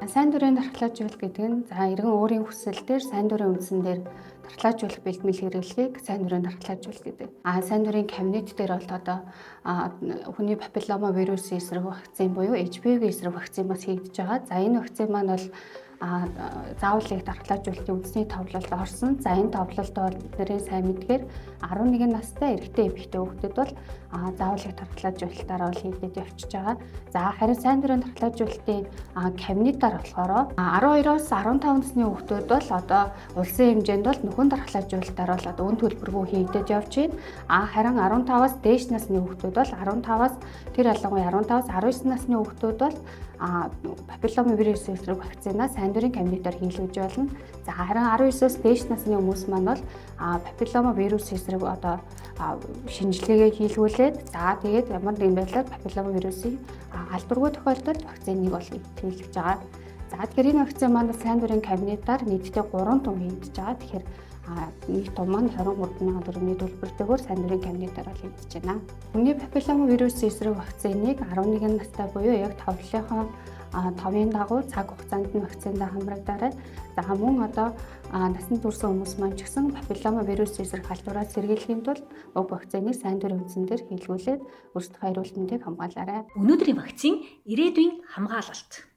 Сайн дурын дархлаажуулалт гэдэг нь иргэн өөрийн хүсэл дээр сайн дурын үндсэн дээр дархлаажуулах бэлтгэл хэрэглэхийг сайн дурын дархлаажуулалт гэдэг. Сайн дурын кабинет дээр бол одоо хүний папиллома вирусын эсрэг вакцин буюу HPV-гийн эсрэг вакцин бас хийгдэж байгаа. За энэ вакцин маань бол заавал их дархлаажуулалтын үндэсний товлолд орсон. За энэ товлолд бол бидний сайн мэдгээр 11 настай эрэгтэй эмэгтэй хүүхдэд бол заавал их дархлаажуулалтаараа бол хийгдэж явчихж байгаа. За харин сайн дурын дархлаажуулалтын кабинетаар болохоор 12-оос 15 насны хүүхдүүд бол одоо улсын хэмжээнд бол нөхөн дархлаажуулалтаар бол одоо үн төлбөргүй хийгдэж явж байна. Харин 15-аас дээш насны хүүхдүүд бол 15-аас тэр ялангуяа 15-аас 19 насны хүүхдүүд бол папиллома вирусын эсрэг вакцинаа сайн дурын кабинетаар хийлгэж болно. За харин 19-оос дээш насны хүмүүс маань бол папиллома вирусын эсрэг одоо шинжилгээгээ хийлгүүлээд тэгээд ямар нэгэн байдлаар папиллома вирусын алдваргүй тохиолдолд вакциныг бол хийлгэж байгаа. За тэгэхээр энэ вакцин маань сайн дурын кабинетаар нийтдээ 3 тум хийгдэж байгаа. Тэгэхээр нэг том маань 23,000 төгрөгийн төлбөртэйгээр сайн дурын кабинетаар бол хийгдэж байна. Хүний папиллома вирусын эсрэг вакциныг 11 настай буюу яг товлолынхоо товын дагуу цаг хугацаанд нь вакциндаа хамрагдаарай. За мөн одоо насанд хүрсэн хүмүүс маань ч гэсэн папиллома вирусын эсрэг халдвараас сэргийлэхийн тулд уг вакциныг сайн дурын үндсэн дээр хийлгүүлээд өөрсдөө хариултнуудыг хамгаалаарай. Өнөөдрийн вакцин ирээдүйн хамгаалалт.